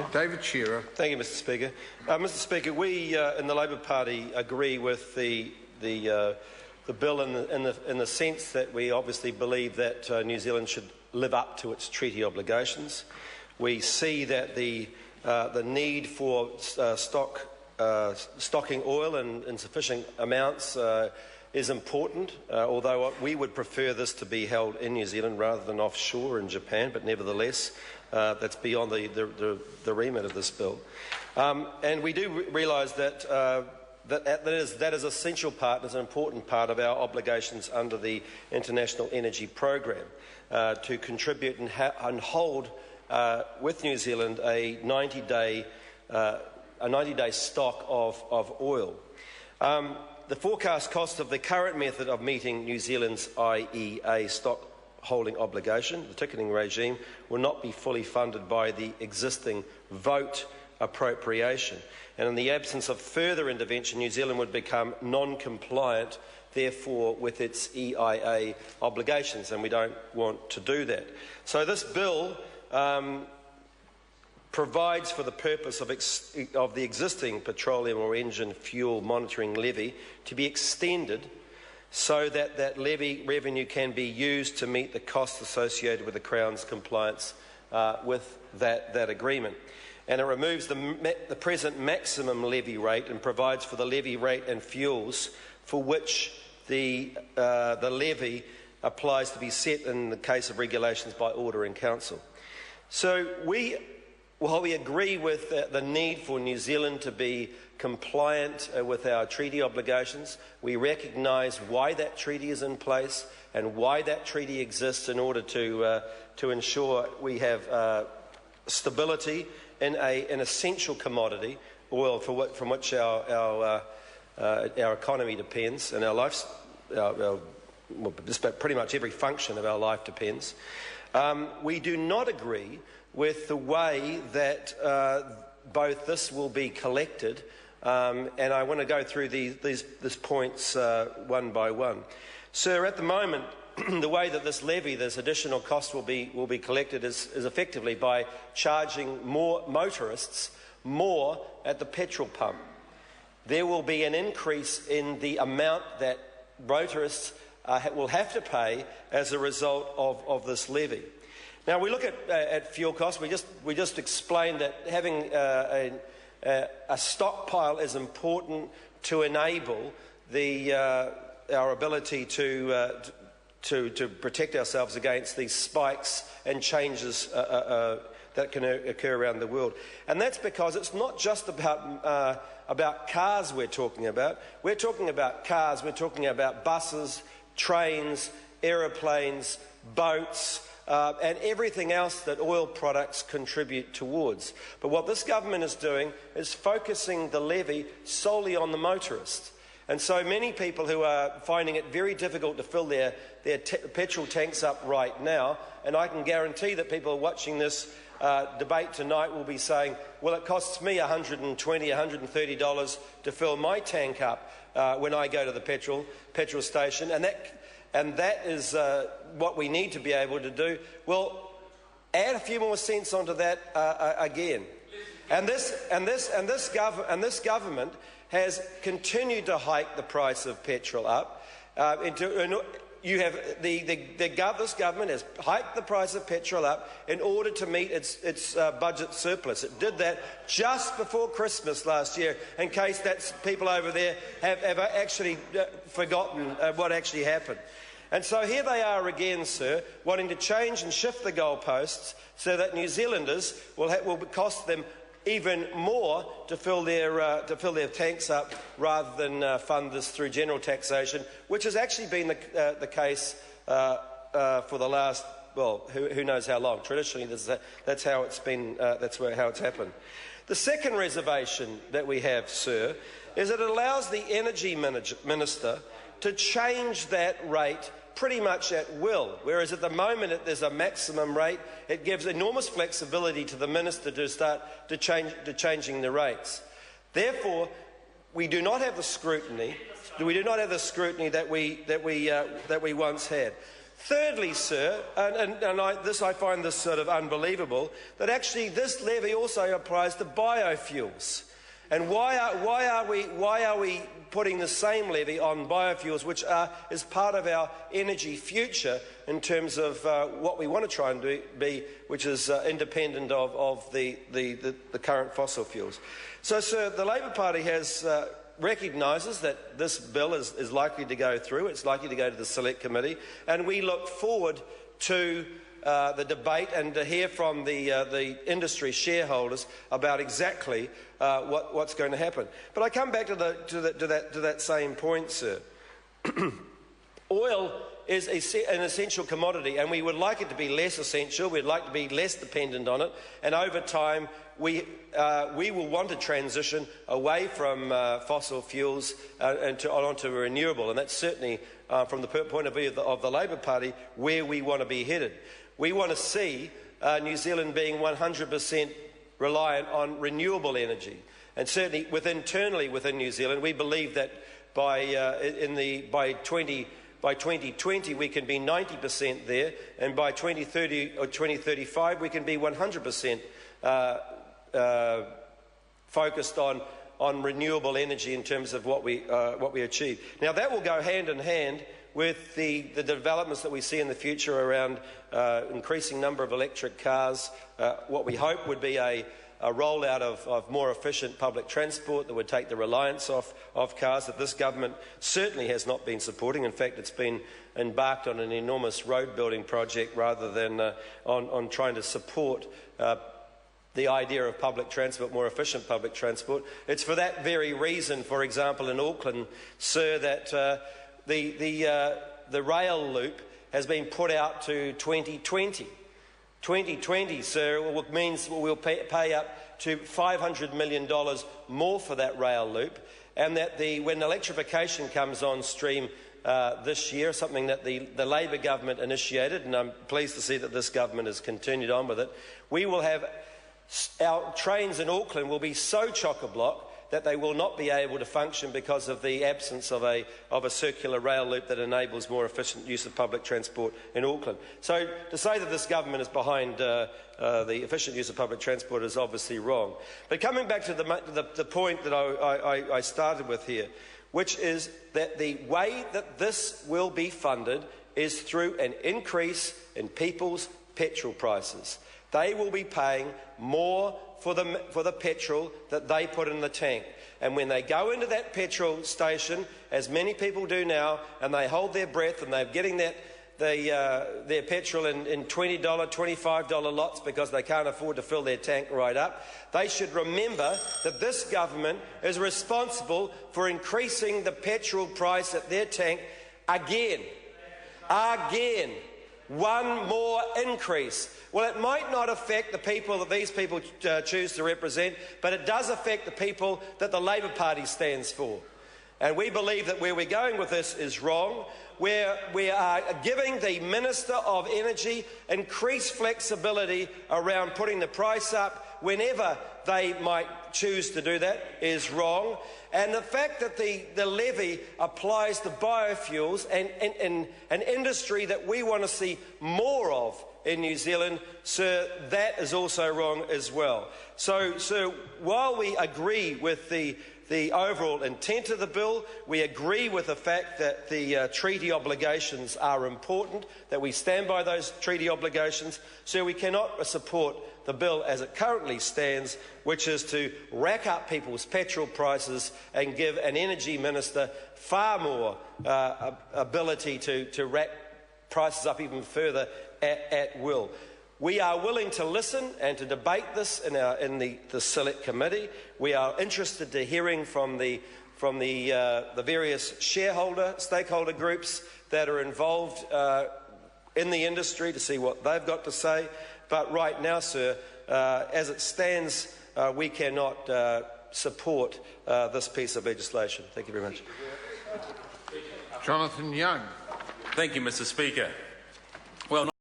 David Shearer. Thank you, Mr. Speaker. Mr. Speaker, we in the Labor Party agree with the bill in the sense that we obviously believe that New Zealand should live up to its treaty obligations. We see that the need for stocking oil in sufficient amounts is important, although we would prefer this to be held in New Zealand rather than offshore in Japan, but nevertheless that's beyond the remit of this bill. And we do realise that that is essential part, is an important part of our obligations under the International Energy Programme to contribute and hold with New Zealand a 90-day stock of oil. The forecast cost of the current method of meeting New Zealand's IEA stock holding obligation, the ticketing regime, will not be fully funded by the existing vote appropriation. And in the absence of further intervention, New Zealand would become non-compliant, therefore, with its EIA obligations, and we don't want to do that. So this bill provides for the purpose of the existing petroleum or engine fuel monitoring levy to be extended so that that levy revenue can be used to meet the costs associated with the Crown's compliance with that agreement. And it removes the present maximum levy rate and provides for the levy rate and fuels for which the levy applies to be set in the case of regulations by order in council. So while we agree with the need for New Zealand to be compliant with our treaty obligations, we recognise why that treaty is in place and why that treaty exists in order to ensure we have stability in an essential commodity, oil, from which our economy depends, and our lives, just about pretty much every function of our life depends. We do not agree with the way that both this will be collected, and I want to go through these points one by one. Sir, at the moment, the way that this levy, this additional cost will be collected is effectively by charging more motorists more at the petrol pump. There will be an increase in the amount that motorists will have to pay as a result of this levy. Now, we look at fuel costs. We just explained that having a stockpile is important to enable our ability to protect ourselves against these spikes and changes that can occur around the world. And that's because it's not just about cars we're talking about. We're talking about cars, we're talking about buses, trains, aeroplanes, boats, and everything else that oil products contribute towards. But what this government is doing is focusing the levy solely on the motorist. And so many people who are finding it very difficult to fill their petrol tanks up right now, and I can guarantee that people watching this debate tonight will be saying, well, it costs me $120, $130 to fill my tank up when I go to the petrol station, and that is what we need to be able to do. Well, add a few more cents onto that again. And this government has continued to hike the price of petrol up. This government has hiked the price of petrol up in order to meet its budget surplus. It did that just before Christmas last year, in case people over there have actually forgotten what actually happened. And so here they are again, sir, wanting to change and shift the goalposts so that New Zealanders will cost them even more to fill their tanks up rather than fund this through general taxation, which has actually been the case for the last, well, who knows how long. Traditionally, that's how it's been. How it's happened. The second reservation that we have, sir, is that it allows the energy minister to change that rate pretty much at will, whereas at the moment there's a maximum rate. It gives enormous flexibility to the minister to start changing the rates. Therefore, we do not have the scrutiny. We do not have the scrutiny that we once had. Thirdly, sir, I find this sort of unbelievable, that actually this levy also applies to biofuels. And why are we putting the same levy on biofuels, which is part of our energy future in terms of what we want to try and be, which is independent of the current fossil fuels? So, sir, the Labor Party has recognises that this bill is likely to go through. It's likely to go to the Select Committee, and we look forward to the debate and to hear from the industry shareholders about exactly what's going to happen. But I come back to that same point, sir. Oil is an essential commodity, and we would like it to be less essential. We'd like to be less dependent on it, and over time we will want to transition away from fossil fuels and onto renewable, and that's certainly from the point of view of the Labor Party where we want to be headed. We want to see New Zealand being 100% reliant on renewable energy, and certainly internally within New Zealand, we believe that by 2020 we can be 90% there, and by 2030 or 2035 we can be 100% focused on renewable energy in terms of what we achieve. Now that will go hand in hand with the developments that we see in the future around increasing number of electric cars, what we hope would be a rollout of more efficient public transport that would take the reliance off cars that this government certainly has not been supporting. In fact, it's been embarked on an enormous road building project rather than on trying to support the idea of public transport, more efficient public transport. It's for that very reason, for example, in Auckland, sir, that the rail loop has been put out to 2020. 2020, sir, means we'll pay up to $500 million more for that rail loop, and that when electrification comes on stream this year, something that the Labor government initiated, and I'm pleased to see that this government has continued on with it, we will have our trains in Auckland will be so chock-a-block that they will not be able to function because of the absence of a circular rail loop that enables more efficient use of public transport in Auckland. So to say that this government is behind the efficient use of public transport is obviously wrong. But coming back to the point that I started with here, which is that the way that this will be funded is through an increase in people's petrol prices. They will be paying more for the petrol that they put in the tank. And when they go into that petrol station, as many people do now, and they hold their breath and they're getting their petrol in $20, $25 lots because they can't afford to fill their tank right up, they should remember that this government is responsible for increasing the petrol price at their tank again. One more increase. Well, it might not affect the people that these people choose to represent, but it does affect the people that the Labor Party stands for. And we believe that where we're going with this is wrong, where we are giving the Minister of Energy increased flexibility around putting the price up whenever they might choose to do that is wrong. And the fact that the levy applies to biofuels and an industry that we want to see more of in New Zealand, sir, that is also wrong as well. So while we agree with the overall intent of the bill, we agree with the fact that the treaty obligations are important, that we stand by those treaty obligations, so we cannot support the bill as it currently stands, which is to rack up people's petrol prices and give an energy minister far more ability to rack prices up even further at will. We are willing to listen and to debate this in the Select Committee. We are interested to hearing from the various stakeholder groups that are involved in the industry to see what they've got to say. But right now, sir, as it stands, we cannot support this piece of legislation. Thank you very much. Jonathan Young. Thank you, Mr. Speaker.